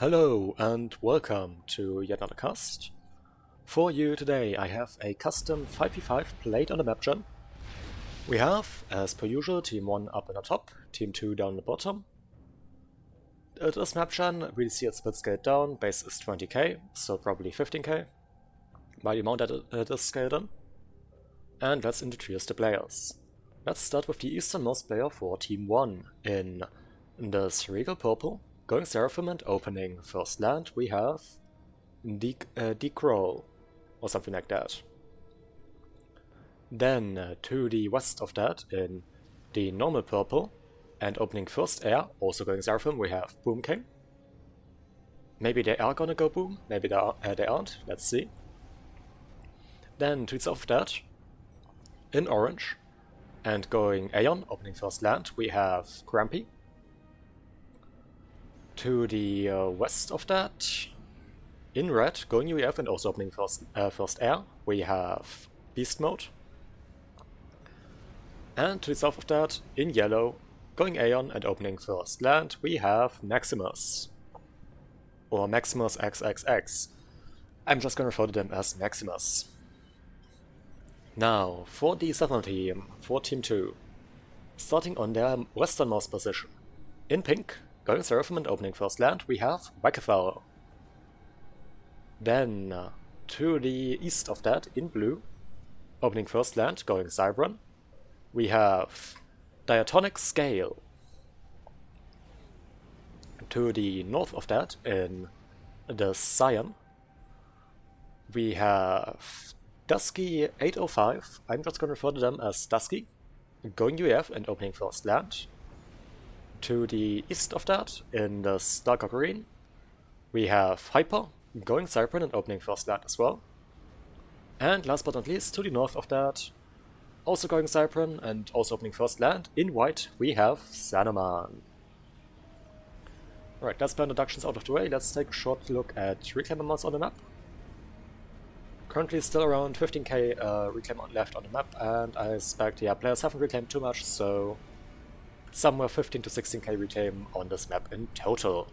Hello and welcome to yet another cast. For you today I have a custom 5v5 played on the Mapgen. We have, as per usual, Team 1 up in the top, Team 2 down in the bottom. It is Mapgen, we see it's a bit scaled down, base is 20k, so probably 15k, by the amount that it is scaled in. And let's introduce the players. Let's start with the easternmost player for Team 1 in this Regal Purple. Going Seraphim and opening first land, we have Decroll, or something like that. Then to the west of that, in the normal purple, and opening first air, also going Seraphim, we have Boom King. Maybe they are gonna go Boom, maybe they aren't, let's see. Then to the south of that, in orange, and going Aeon, opening first land, we have Grumpy. To the west of that, in red, going UEF and also opening first air, we have Beast Mode. And to the south of that, in yellow, going Aeon and opening first land, we have Maximus. Or Maximus XXX. I'm just gonna refer to them as Maximus. Now, for the southern team, for Team 2, starting on their westernmost position, in pink, going Seraphim and opening first land, we have Wackerfell. Then, to the east of that, in blue, opening first land, going Cybran, we have Diatonic Scale. To the north of that, in the cyan, we have Dusky 805, I'm just going to refer to them as Dusky, going UEF and opening first land. To the east of that, in the darker green, we have Hyper, going Cybran and opening first land as well. And last but not least, to the north of that, also going Cybran and also opening first land, in white, we have Saneman. Alright, that's the introductions out of the way, let's take a short look at reclaim amounts on the map. Currently still around 15k reclaim left on the map, and I expect, players haven't reclaimed too much, so somewhere 15 to 16k reclaim on this map in total.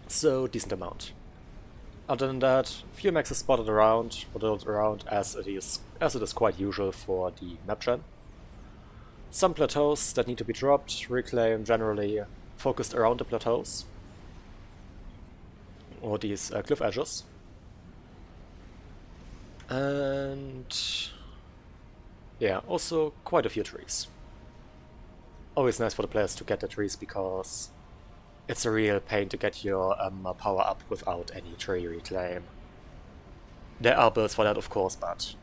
So, decent amount. Other than that, few maxes spotted around, as it is quite usual for the Mapgen. Some plateaus that need to be dropped, reclaim generally focused around the plateaus. Or these cliff edges. And yeah, also quite a few trees. Always nice for the players to get the trees because it's a real pain to get your power up without any tree reclaim. There are builds for that, of course, but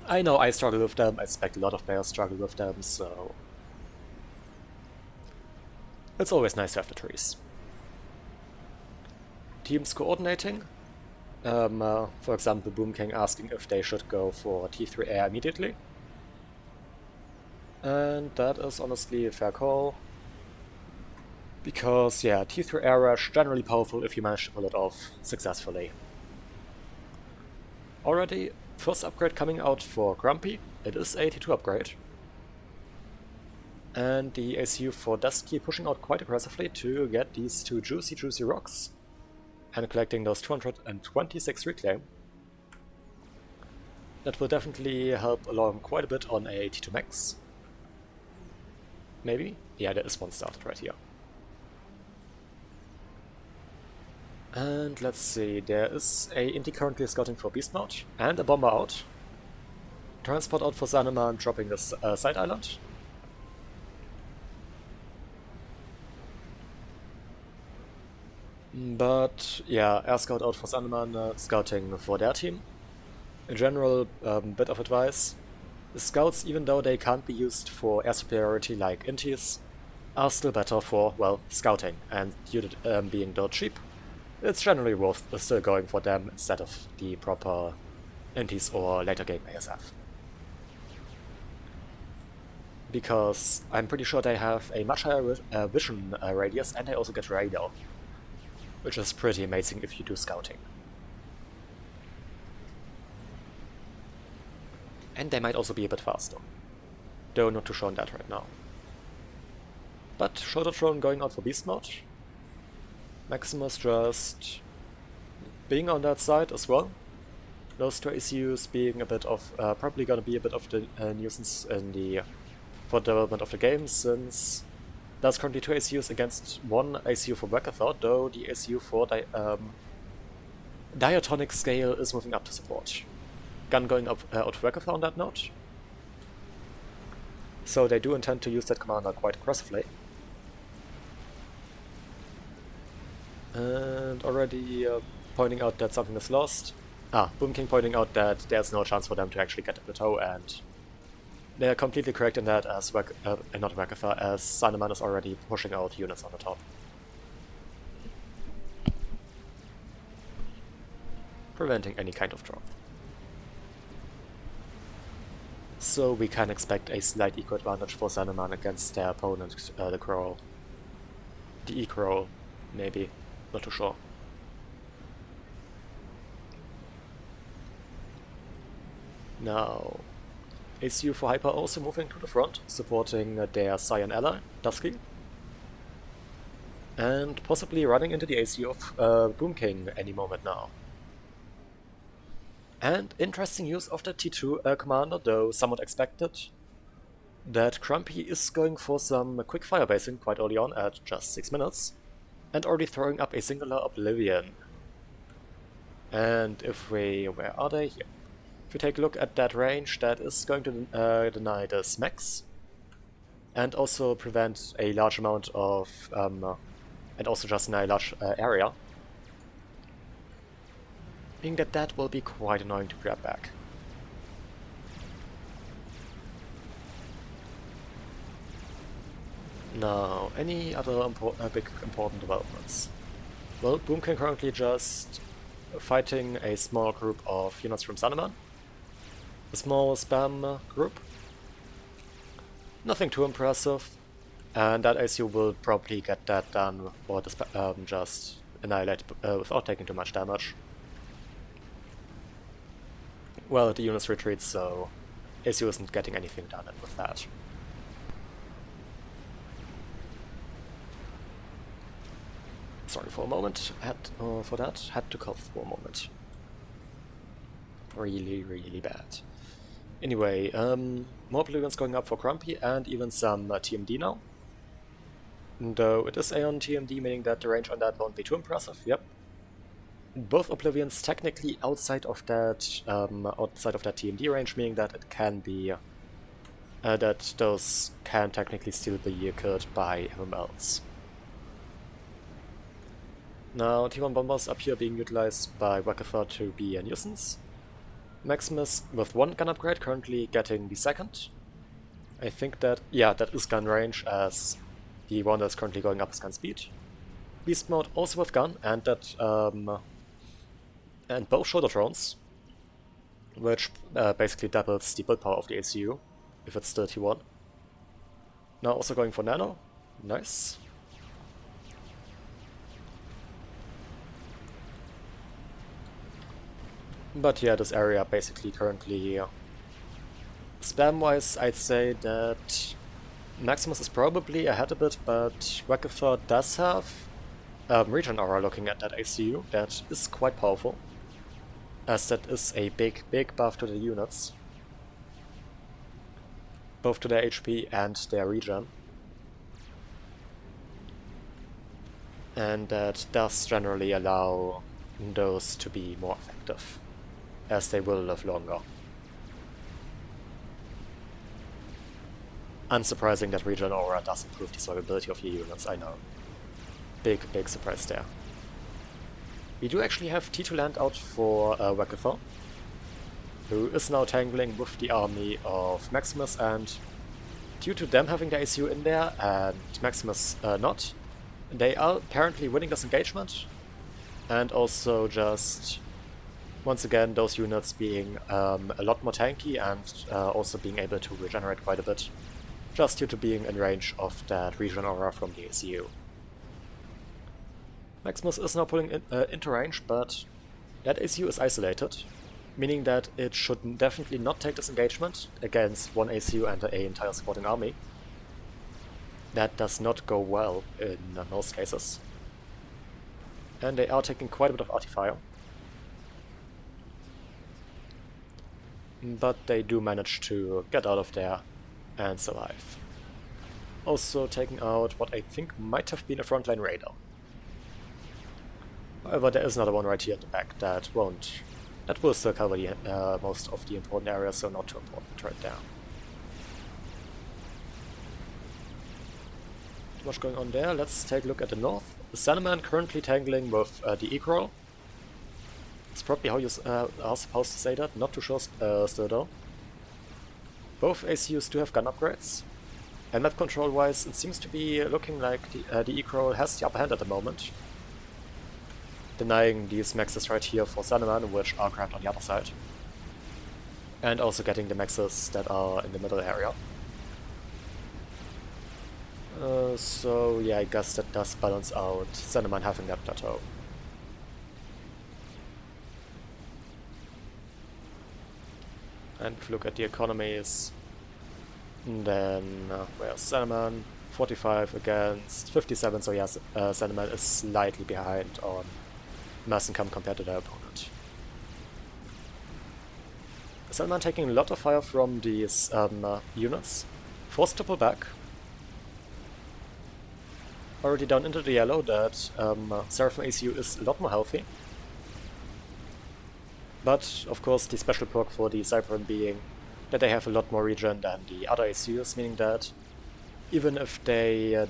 I know I struggle with them, I expect a lot of players struggle with them, so it's always nice to have the trees. Teams coordinating. For example, Boom King asking if they should go for T3 air immediately. And that is honestly a fair call. Because, yeah, T3 air rush generally powerful if you manage to pull it off successfully. Already, first upgrade coming out for Grumpy. It is a T2 upgrade. And the ACU for Dusky pushing out quite aggressively to get these two juicy rocks. And collecting those 226 reclaim. That will definitely help along quite a bit on a T2 max. Maybe? Yeah, there is one started right here. And let's see, there is a Inti currently scouting for Beast Mode, and a Bomber out. Transport out for Saneman, dropping this side island. But yeah, Air Scout out for Saneman, scouting for their team. In general, bit of advice. The scouts, even though they can't be used for air superiority like Intis, are still better for, well, scouting, and due to them being dirt cheap, it's generally worth still going for them instead of the proper Intis or later game ASF. Because I'm pretty sure they have a much higher vision radius, and they also get radar, which is pretty amazing if you do scouting. And they might also be a bit faster, though not too sure on that right now. But Shoulder Throne going out for Beast Mode. Maximus just being on that side as well. Those two ACUs being a bit of, probably gonna be a bit of the nuisance in the for development of the game, since there's currently 2 ACUs against 1 ACU for Wackathor, though the ACU for Diatonic Scale is moving up to support. Gun going up out of Wackathor on that note. So they do intend to use that commander quite aggressively. And already pointing out that something is lost. Boom King pointing out that there's no chance for them to actually get to the toe, and they are completely correct in that, as not Wackathor, as Sanaman is already pushing out units on the top. Preventing any kind of drop. So we can expect a slight eco advantage for Sanaman against their opponent, the Crow. The E-Crow, maybe. Not too sure. Now, ACU for Hyper also moving to the front, supporting their Cyan ally, Dusky. And possibly running into the ACU of Boom King any moment now. And interesting use of the T2 commander, though somewhat expected, that Crumpy is going for some quick fire basing quite early on at just 6 minutes, and already throwing up a singular Oblivion. And if we... where are they? Here. If we take a look at that range, that is going to deny the smacks, and also prevent a large amount of... and also just deny a large area. Being that will be quite annoying to grab back. Now, any other big important developments? Well, Boom King currently just fighting a small group of units from Sanaman. A small spam group. Nothing too impressive, and that ACU will probably get that done, or just annihilate without taking too much damage. Well, the units retreat, so ACU isn't getting anything done with that. Sorry for a moment, had to cough for a moment. Really, really bad. Anyway, more Oblivions going up for Crumpy, and even some TMD now. Though it is Aeon TMD, meaning that the range on that won't be too impressive, yep. Both Oblivions technically outside of that TMD range, meaning that it can be that those can technically still be killed by MMLs. Now T1 bombers up here being utilized by Wackathor to be a nuisance. Maximus with 1 gun upgrade, currently getting the 2nd. I think that, yeah, that is gun range, as the one that's currently going up is gun speed. Beast mode also with gun, and that and both shoulder drones, which basically doubles the build power of the ACU, if it's still T1. Now also going for nano, nice. But yeah, this area basically currently... spam-wise, I'd say that Maximus is probably ahead a bit, but Wackathor does have Regen Aura looking at that ACU. That is quite powerful, as that is a big buff to the units. Both to their HP and their regen. And that does generally allow those to be more effective, as they will live longer. Unsurprising that Regen Aura does improve the survivability of your units, I know. Big surprise there. We do actually have T2 land out for Wackathor, who is now tangling with the army of Maximus, and due to them having the ACU in there and Maximus not, they are apparently winning this engagement, and also just, once again, those units being a lot more tanky and also being able to regenerate quite a bit, just due to being in range of that Regen Aura from the ACU. Maximus is now pulling into range, but that ACU is isolated, meaning that it should definitely not take this engagement against one ACU and an entire supporting army. that does not go well in most cases. And they are taking quite a bit of artifire. But they do manage to get out of there and survive. Also taking out what I think might have been a frontline raider. However, there is another one right here at the back that will still cover the, most of the important areas, so not too important right there. Too much going on there. Let's take a look at the north. The Sandman currently tangling with the Egro. It's probably how you are supposed to say that. Not too sure still though. Both ACUs do have gun upgrades. And map control wise, it seems to be looking like the Egro has the upper hand at the moment. Denying these maxes right here for Sandman, which are grabbed on the other side. And also getting the maxes that are in the middle area. So yeah, I guess that does balance out Sandman having that plateau. And if you look at the economies, then where's Sandman? 45 against 57, so yes, Sandman is slightly behind on mass income compared to their opponent. Sandman taking a lot of fire from these units, forced to pull back. Already down into the yellow that Seraphim ACU is a lot more healthy. But, of course, the special perk for the Cypern being that they have a lot more regen than the other ACUs, meaning that even if they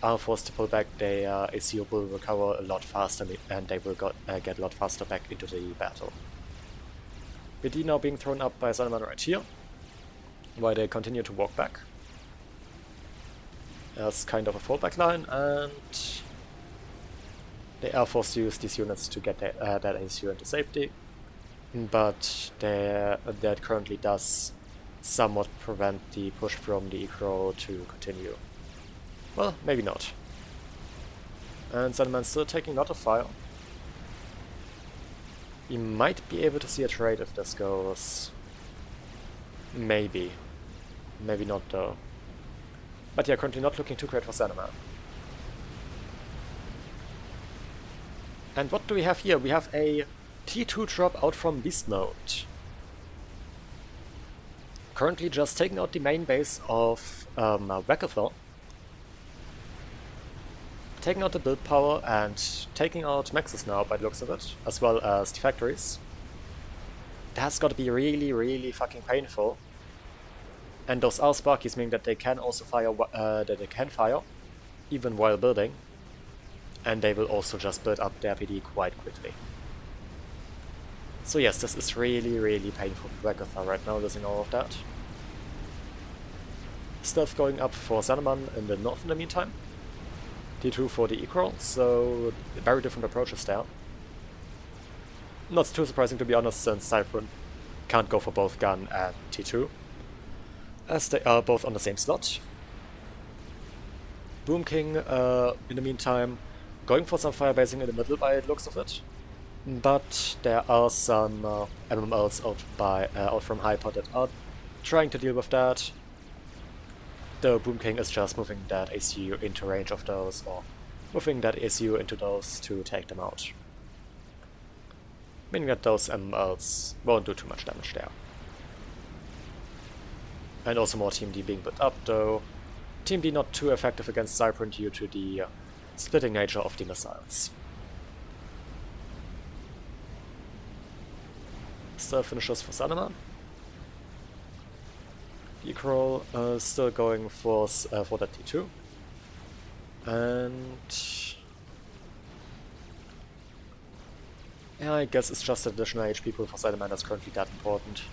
are forced to pull back, their ACU will recover a lot faster and they will get a lot faster back into the battle. BD now being thrown up by Sandman right here, while they continue to walk back. As kind of a fallback line, and they are forced to use these units to get that ACU into safety. But that currently does somewhat prevent the push from the Egro to continue. Well, maybe not. And Sandman's still taking a lot of fire. You might be able to see a trade if this goes. Maybe. Maybe not though. But yeah, currently not looking too great for Sandman. And what do we have here? We have a T2 drop out from Beast Mode. Currently just taking out the main base of Wackathon. Taking out the build power and taking out maxes now by the looks of it, as well as the factories. That's gotta be really, really fucking painful. And those are Sparkies, meaning that they can also fire, even while building. And they will also just build up their PD quite quickly. So yes, this is really, really painful for Wackathon right now, losing all of that. Stealth going up for Sandman in the north in the meantime. T2 for the Egro, so very different approaches there. Not too surprising to be honest, since Cypern can't go for both gun and T2, as they are both on the same slot. Boom King, in the meantime, going for some firebasing in the middle by the looks of it. But there are some MMLs out from Hyper that are trying to deal with that. The Boom King is just moving that ACU into range of those, or moving that ACU into those to take them out. Meaning that those MMLs won't do too much damage there. And also more Team D being built up though. Team D not too effective against Cypern due to the splitting nature of the missiles. Still finishes for Sandman. Egro still going for that T2. And yeah, I guess it's just additional HP pool for Sandman that's currently that important.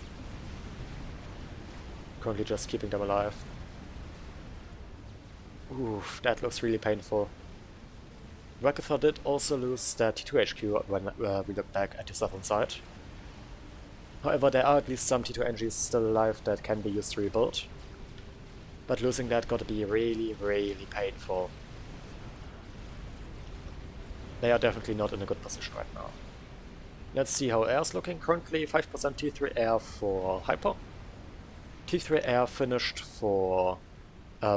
Currently just keeping them alive. Oof, that looks really painful. Wackathon did also lose that T2 HQ when we look back at the southern side. However, there are at least some T2 NGs still alive that can be used to rebuild. But losing that gotta be really, really painful. They are definitely not in a good position right now. Let's see how air's looking. Currently 5% T3 air for Hyper. T3 air finished for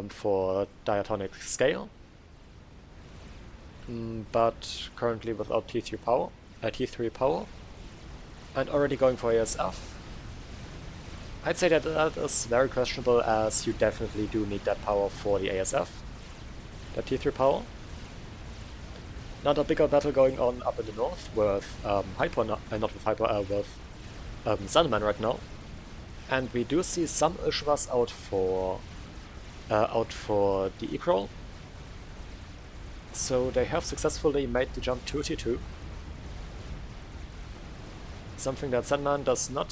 for diatonic scale, but currently without T3 power, and already going for ASF. I'd say that that is very questionable, as you definitely do need that power for the ASF, that T3 power. Another bigger battle going on up in the north with Hyper, not with Hyper, with Sandman right now. And we do see some Ishvas out for the Ekrol. So they have successfully made the jump to T2. Something that Sandman does not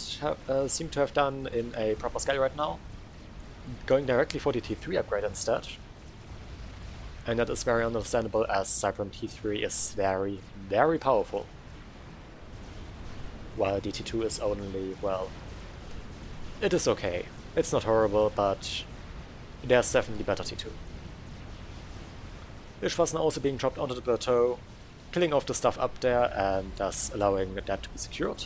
seem to have done in a proper scale right now. Going directly for the T3 upgrade instead. And that is very understandable, as Cyberm T3 is very, very powerful. While the T2 is only, well, it is okay. It's not horrible, but there's definitely better T2. Ishvas now also being dropped onto the plateau, killing off the stuff up there and thus allowing that to be secured.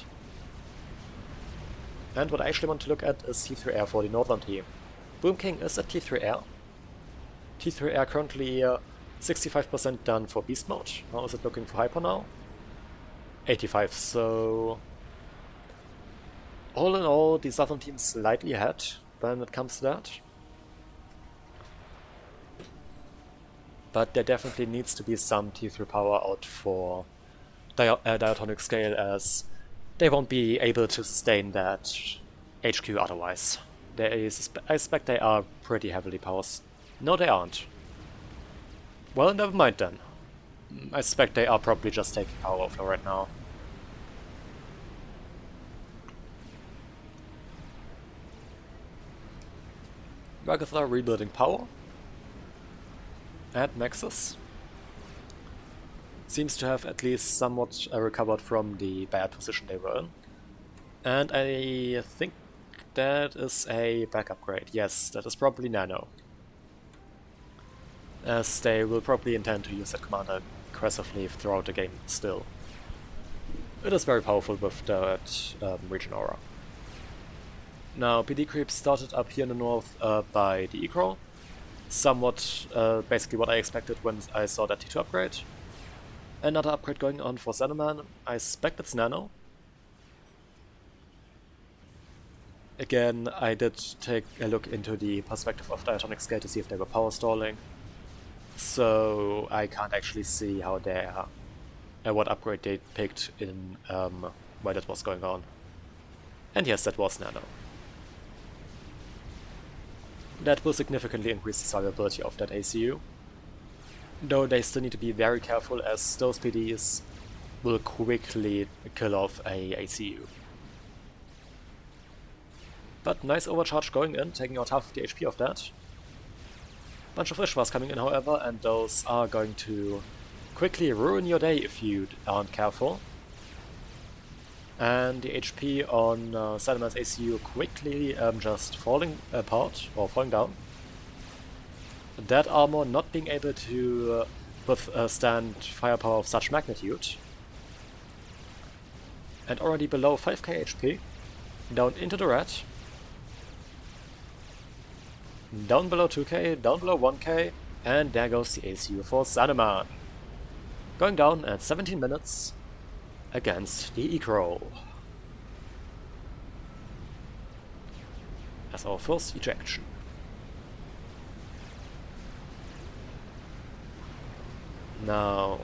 And what I actually want to look at is T3 Air for the northern team. Boom King is at T3 Air. T3 Air currently 65% done for Beast Mode. How is it looking for Hyper now? 85, so all in all, the southern team is slightly ahead when it comes to that. But there definitely needs to be some T3 power out for diatonic scale, as they won't be able to sustain that HQ otherwise. I suspect they are pretty heavily powered. No, they aren't. Well, never mind then. I suspect they are probably just taking power overflow right now. Ragatha rebuilding power. And Nexus seems to have at least somewhat recovered from the bad position they were in. And I think that is a back upgrade. Yes, that is probably Nano, as they will probably intend to use that commander aggressively throughout the game still. It is very powerful with that region aura. Now, PD creep started up here in the north by the Ekrol. Somewhat basically what I expected when I saw that T2 upgrade. Another upgrade going on for Xenoman. I suspect it's Nano. Again, I did take a look into the perspective of diatonic scale to see if they were power stalling. So I can't actually see how they what upgrade they picked in where that was going on. And yes, that was Nano. That will significantly increase the survivability of that ACU. Though they still need to be very careful, as those PDs will quickly kill off a ACU. But nice overcharge going in, taking out half of the HP of that. Bunch of Ishvas coming in, however, and those are going to quickly ruin your day if you aren't careful. And the HP on Salaman's ACU quickly just falling apart, or falling down. That armor not being able to withstand firepower of such magnitude. And already below 5k HP, down into the red. Down below 2k, down below 1k, and there goes the ACU for Salaman. Going down at 17 minutes. Against the Ekrol. As our first ejection. Now,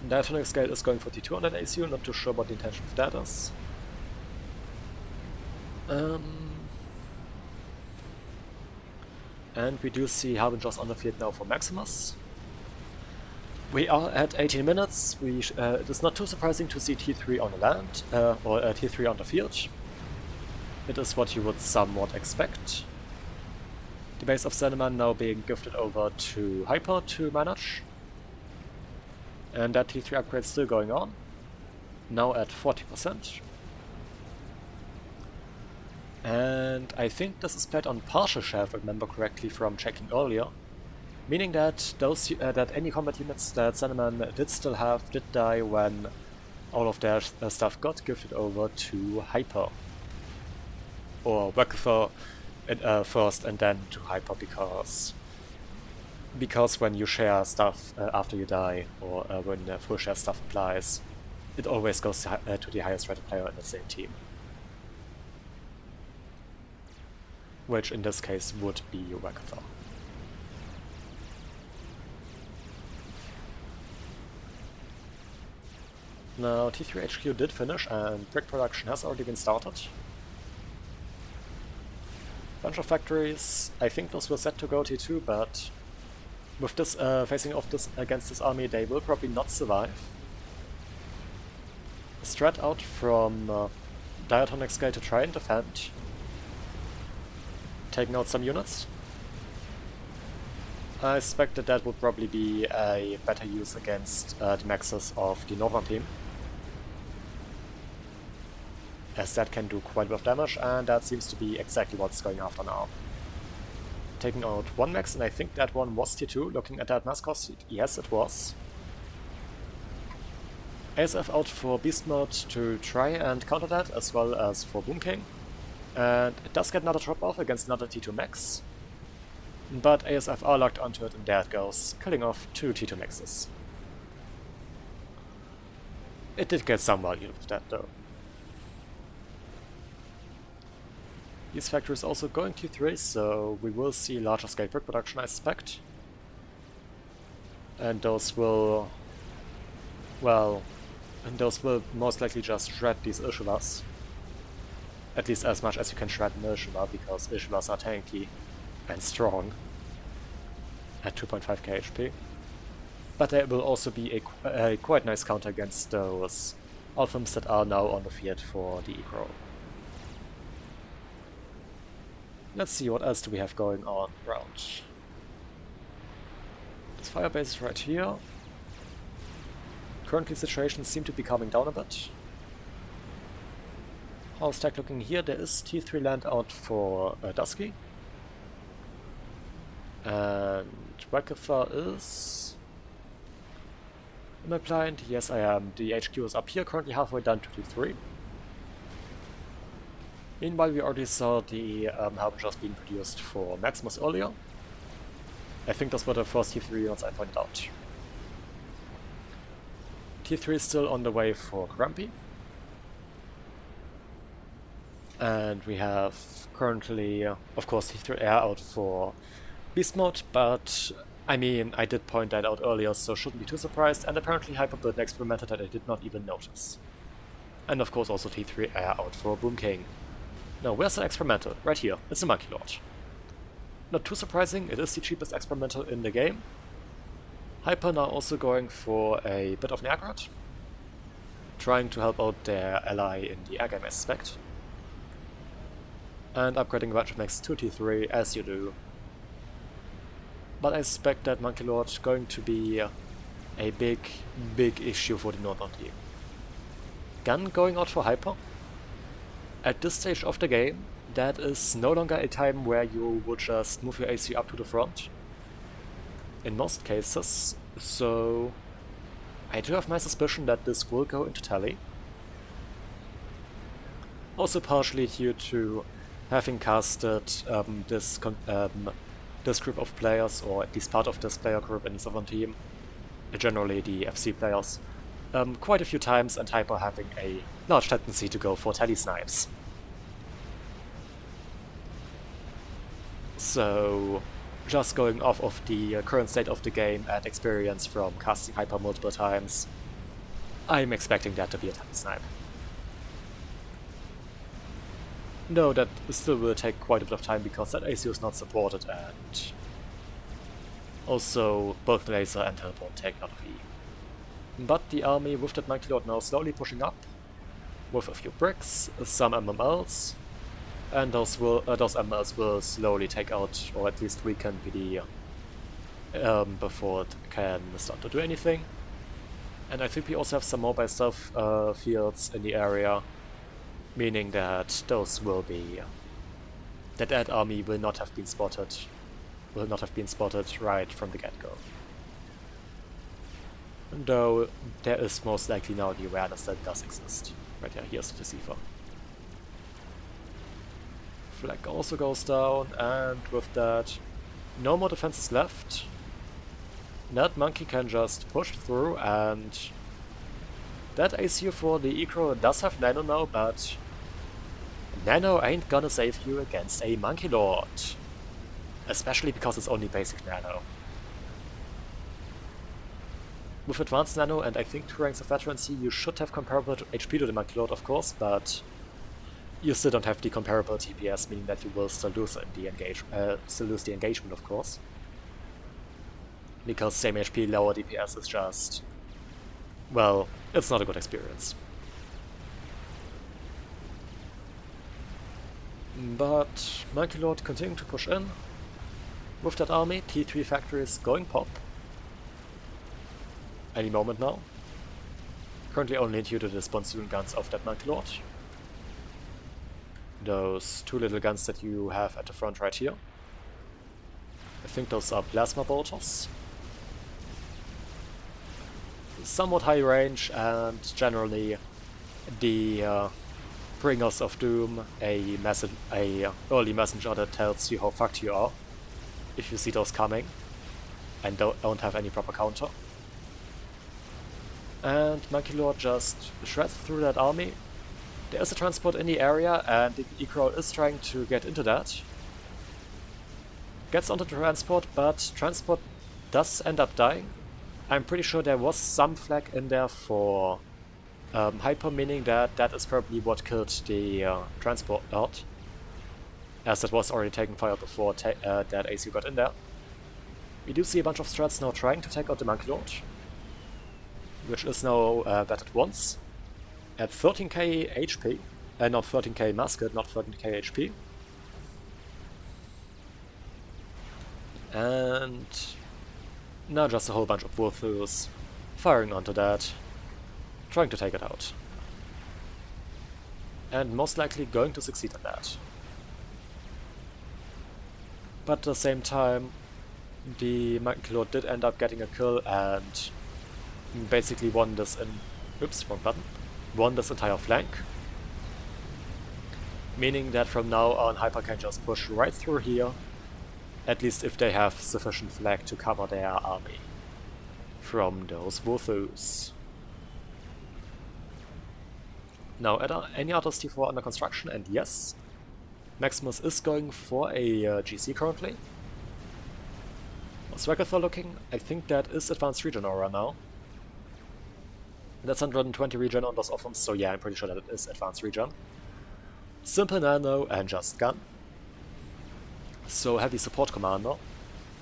diatonic scale is going for T2 on that ACU, not too sure what the intention of that is. And we do see Harbingers on the field now for Maximus. We are at 18 minutes. It is not too surprising to see T3 on the land, or T3 on the field. It is what you would somewhat expect. The base of Xenoman now being gifted over to Hyper to manage. And that T3 upgrade still going on. Now at 40%. And I think this is played on partial share, if I remember correctly from checking earlier. Meaning that those that any combat units that Xenoman did still have did die when all of their stuff got gifted over to Hyper. Or Wakfer first and then to Hyper, because when you share stuff after you die, or when full share stuff applies, it always goes to the highest rated player in the same team. Which in this case would be Wakatha. Now T3 HQ did finish and brick production has already been started. Bunch of factories, I think those were set to go T2, but with this facing off against this army, they will probably not survive. Strat out from diatonic scale to try and defend. Taking out some units. I suspect that would probably be a better use against the maxes of the northern team, as that can do quite a bit of damage, and that seems to be exactly what's going after now. Taking out one max, and I think that one was T2, looking at that mass cost, yes it was. ASF out for Beast Mode to try and counter that, as well as for Boom King. And it does get another drop off against another T2 max. But ASF are locked onto it, and there it goes, killing off 2 T2 maxes. It did get some value with that though. These factories also going T3, so we will see larger scale brick production, I suspect. And those will... well... and those will most likely just shred these Ishivas. At least as much as you can shred an Ishiva, because Ishivas are tanky and strong at 2.5k HP. But they will also be a quite nice counter against those Alphams that are now on the field for the Eco. Let's see, what else do we have going on around. This firebase is right here. Currently situations seem to be calming down a bit. How's tech looking here? There is T3 land out for Dusky. And Wakatha is... am I blind? Yes I am. The HQ is up here, currently halfway down to T3. Meanwhile, we already saw the Harbingers being produced for Maximus earlier. I think those were the first T3 units I pointed out. T3 is still on the way for Grumpy. And we have currently, of course, T3 Air out for Beast Mode, but I mean, I did point that out earlier, so shouldn't be too surprised, and apparently Hyperbuild experimented that I did not even notice. And of course also T3 Air out for Boom King. Now, where's the experimental? Right here. It's the Monkey Lord. Not too surprising, it is the cheapest experimental in the game. Hyper now also going for a bit of Neagrat, trying to help out their ally in the air game, I suspect. And upgrading a bunch of mechs to T3, as you do. But I suspect that Monkey Lord is going to be a big issue for the northern team. Gun going out for Hyper. At this stage of the game, that is no longer a time where you would just move your AC up to the front. In most cases, so I do have my suspicion that this will go into tally. Also partially due to having casted this group of players, or at least part of this player group in the southern team, generally the FC players, quite a few times, and Hyper having a large tendency to go for tally snipes. So, just going off of the current state of the game and experience from casting Hyper multiple times, I'm expecting that to be a tally snipe. No, that still will take quite a bit of time because that AC is not supported, and also both laser and teleport take a lot of E. But the army with that Monkey Lord now slowly pushing up, with a few bricks, some MMLs, and those MMLs will slowly take out, or at least weaken PD before it can start to do anything. And I think we also have some mobile stealth fields in the area, meaning that those will be... that army will not have been spotted right from the get-go. Though there is most likely now the awareness that it does exist. Right here, here's the deceiver. Flag also goes down, and with that, no more defenses left. That monkey can just push through, and that ACU for the Ecro does have Nano now, but Nano ain't gonna save you against a Monkey Lord. Especially because it's only basic Nano. With advanced Nano and I think 2 ranks of veterancy, you should have comparable HP to the Monkey Lord, of course, but you still don't have the comparable TPS, meaning that you will still lose the engagement, of course. Because same HP, lower DPS is just, well, it's not a good experience. But Monkey Lord continuing to push in. With that army, T3 factory is going pop. Any moment now. Currently only due to the Sponsoon guns of that Monkey Lord. Those 2 little guns that you have at the front right here. I think those are plasma bolters. Somewhat high range, and generally the Bringers of Doom, a early messenger that tells you how fucked you are if you see those coming and don't have any proper counter. And Monkey Lord just shreds through that army. There is a transport in the area, and the Ecro is trying to get into that. Gets onto the transport, but transport does end up dying. I'm pretty sure there was some flag in there for Hyper, meaning that that is probably what killed the transport out, as it was already taking fire before that AC got in there. We do see a bunch of strats now trying to take out the Monkey Lord, which is now battered once at 13k HP, not 13k musket, not 13k HP. And now just a whole bunch of Wolfus firing onto that, trying to take it out. And most likely going to succeed in that. But at the same time, the Monkey Lord did end up getting a kill and basically won this won this entire flank. Meaning that from now on Hyper can just push right through here, at least if they have sufficient flag to cover their army from those Wolfus. Now, any others T4 under construction, and yes, Maximus is going for a GC currently. What's Swagathor looking? I think that is advanced regen aura now. That's 120 regen on those offense, so yeah, I'm pretty sure that it is advanced regen. Simple nano and just gun. So heavy support commander.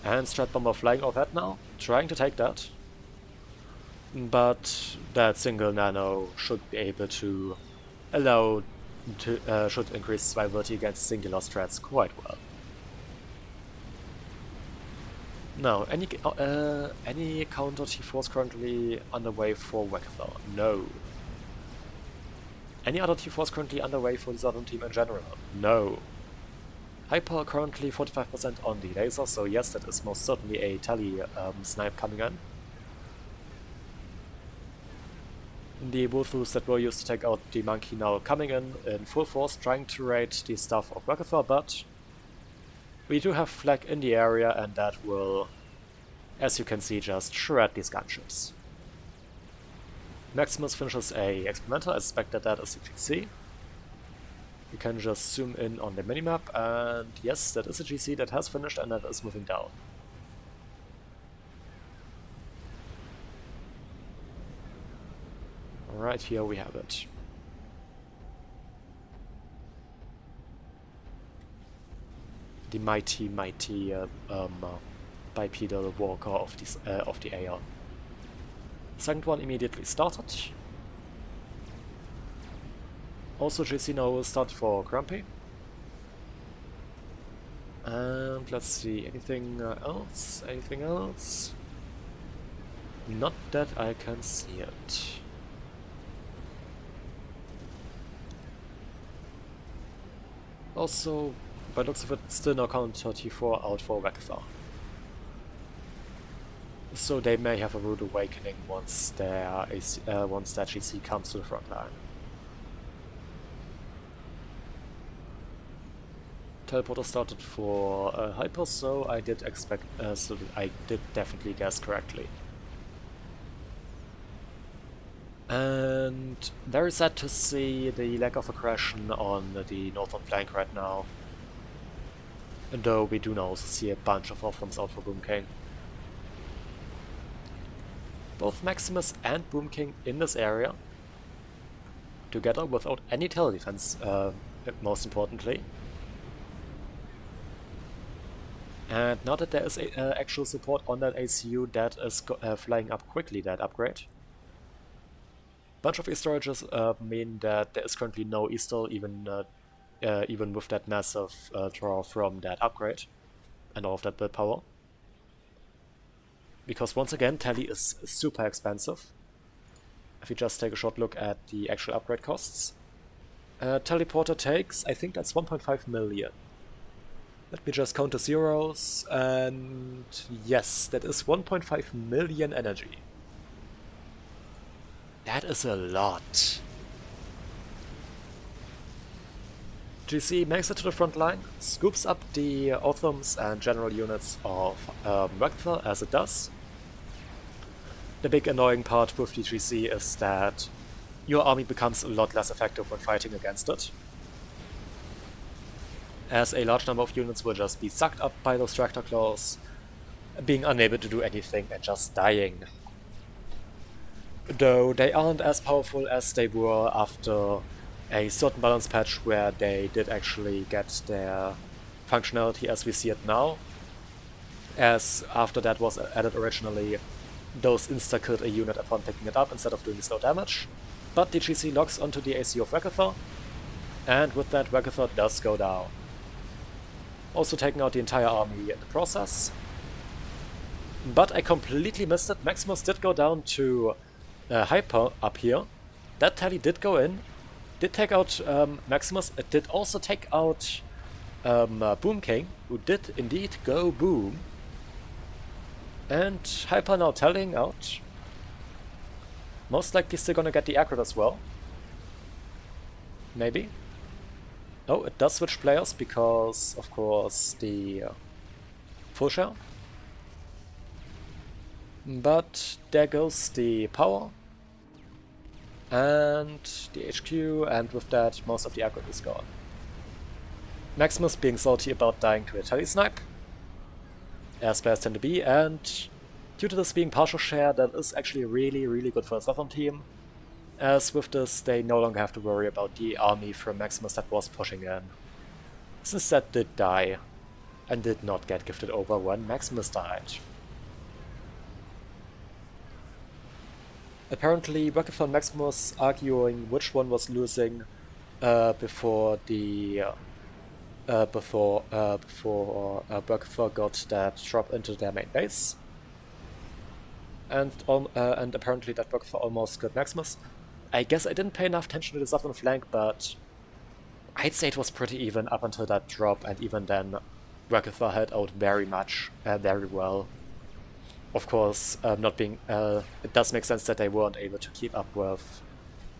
And Strat Bomber flying overhead now, trying to take that. But that single nano should be able to should increase survivability against singular strats quite well. Now, any counter T4s currently underway for Wackathon? No. Any other T4s currently underway for the Southern team in general? No. Hyper currently 45% on the laser, so yes, that is most certainly a tally snipe coming in. The Wolfus that were used to take out the monkey now coming in full force, trying to raid the stuff of Wackathor, but we do have flag in the area, and that will, as you can see, just shred these gunships. Maximus finishes a experimental. I suspect that that is a GC. You can just zoom in on the minimap, and yes, that is a GC that has finished and that is moving down. Right here we have it. The mighty bipedal walker of the Aeon. Second one immediately started. Also GC now will start for Grumpy. And let's see, anything else? Anything else? Not that I can see it. Also, by looks of it, still no counter T4 out for Wackathor. So they may have a rude awakening once that GC comes to the front line. Teleporter started for Hyper, so I did expect, so I did definitely guess correctly. And very sad to see the lack of aggression on the northern flank right now. Though we do now also see a bunch of offense out for Boom King. Both Maximus and Boom King in this area, together without any tele defense, most importantly. And now that there is actual support on that ACU, that is flying up quickly, that upgrade. Bunch of E-storages mean that there is currently no E-stall, even with that massive draw from that upgrade and all of that build power. Because once again, tele is super expensive. If you just take a short look at the actual upgrade costs. Teleporter takes, I think that's 1.5 million. Let me just count the zeros, and yes, that is 1.5 million energy. That is a lot. GC makes it to the front line, scoops up the Othams and general units of Ragnar as it does. The big annoying part with the GC is that your army becomes a lot less effective when fighting against it, as a large number of units will just be sucked up by those tractor claws, being unable to do anything and just dying. Though they aren't as powerful as they were after a certain balance patch where they did actually get their functionality as we see it now, as after that was added originally, those insta-killed a unit upon picking it up instead of doing slow damage. But the GC locks onto the AC of Ragnar, and with that Ragnar does go down. Also taking out the entire army in the process. But I completely missed it. Maximus did go down to Hyper up here. That tally did go in. Did take out Maximus. It did also take out Boom King, who did indeed go boom. And Hyper now telling out. Most likely still gonna get the aggro as well. Maybe. Oh, it does switch players because, of course, the full share. But there goes the power and the HQ, and with that, most of the aggro is gone. Maximus being salty about dying to a tele-snipe, as players tend to be, and due to this being partial share, that is actually really good for the southern team. As with this, they no longer have to worry about the army from Maximus that was pushing in, since that did die, and did not get gifted over when Maximus died. Apparently, Ragnar and Maximus arguing which one was losing before Ragnar got that drop into their main base, and apparently that Ragnar almost killed Maximus. I guess I didn't pay enough attention to the southern flank, but I'd say it was pretty even up until that drop, and even then Ragnar held out very well. Of course, it does make sense that they weren't able to keep up with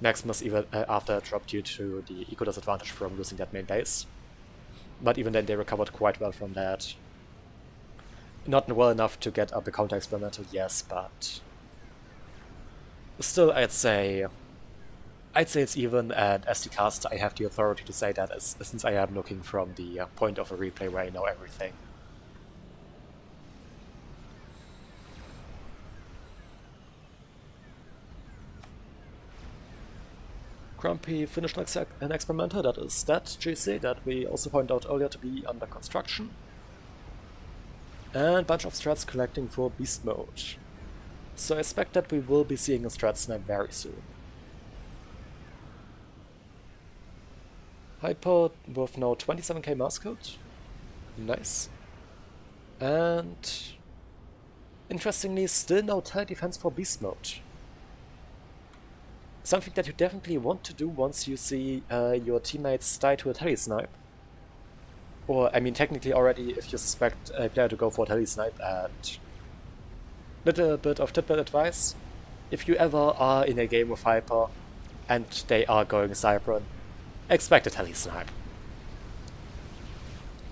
Maximus even after a drop due to the eco disadvantage from losing that main base. But even then they recovered quite well from that. Not well enough to get up a counter experimental, yes, but still I'd say it's even, and as the caster I have the authority to say that since I am looking from the point of a replay where I know everything. Grumpy finished an experimenter, that is that GC that we also pointed out earlier to be under construction. And bunch of strats collecting for beast mode. So I expect that we will be seeing a strat snipe very soon. Hyper with now 27k mass code. Nice. And interestingly, still no tele defense for beast mode. Something that you definitely want to do once you see your teammates die to a tele-snipe. Or, I mean, technically already if you suspect a player to go for a tele-snipe, and little bit of tidbit advice. If you ever are in a game with Hyper and they are going Cypron, expect a tele-snipe.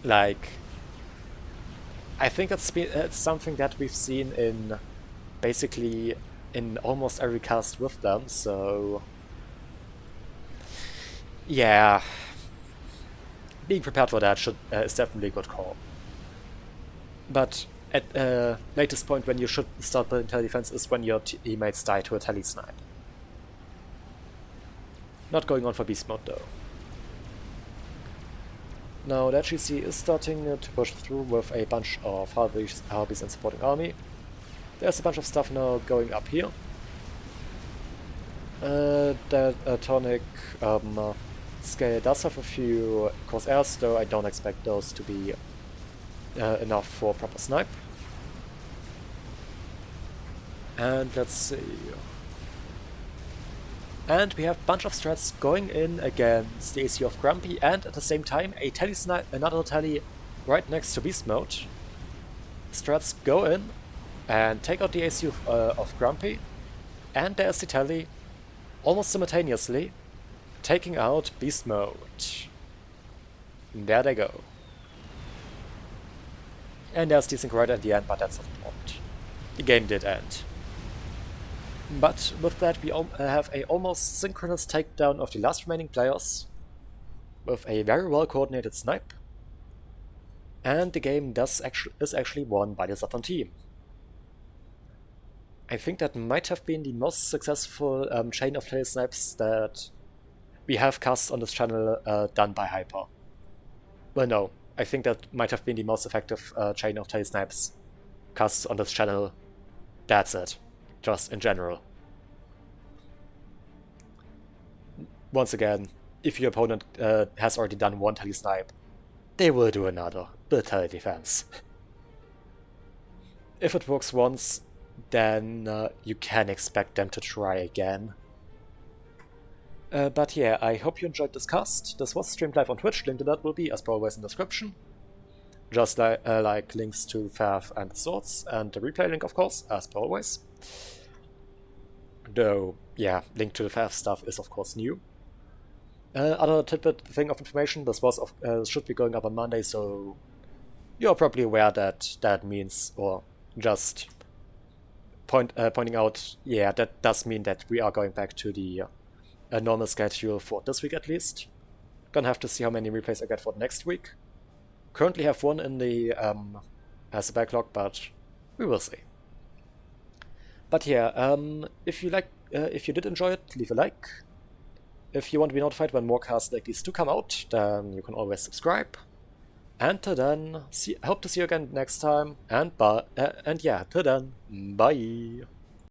Like, I think it's something that we've seen in basically in almost every cast with them, so yeah, being prepared for that is definitely a good call. But at latest point when you should start building tele defense is when your teammates die to a tele snipe. Not going on for beast mode though. Now that GC is starting to push through with a bunch of Harpies and supporting army. There's a bunch of stuff now going up here. That Tonic scale does have a few Corsairs, though I don't expect those to be enough for proper snipe. And let's see. And we have a bunch of strats going in against the AC of Grumpy, and at the same time a another tele right next to Beast Mode. Strats go in and take out the AC of Grumpy, and there's the tele almost simultaneously taking out Beast Mode. There they go. And there's desync right at the end, but that's not important. The game did end. But with that we have a almost synchronous takedown of the last remaining players with a very well coordinated snipe. And the game is actually won by the Southern team. I think that might have been the most successful chain of tele snipes that we have cast on this channel done by Hyper. Well, no, I think that might have been the most effective chain of tele snipes cast on this channel. That's it. Just in general. Once again, if your opponent has already done one tele snipe, they will do another. Build tele defense. If it works once, then you can expect them to try again. But yeah, I hope you enjoyed this cast. This was streamed live on Twitch, link to that will be, as per always, in the description. Just like links to Fav and the swords, and the replay link, of course, as per always. Though, yeah, link to the Fav stuff is of course new. Other tidbit thing of information, this was should be going up on Monday, so you're probably aware that that means, or just pointing out, yeah, that does mean that we are going back to the normal schedule for this week at least. Gonna have to see how many replays I get for next week. Currently have one in the as a backlog, but we will see. But yeah, if you did enjoy it, leave a like. If you want to be notified when more casts like these do come out, then you can always subscribe. And till then, hope to see you again next time. And yeah, till then, bye.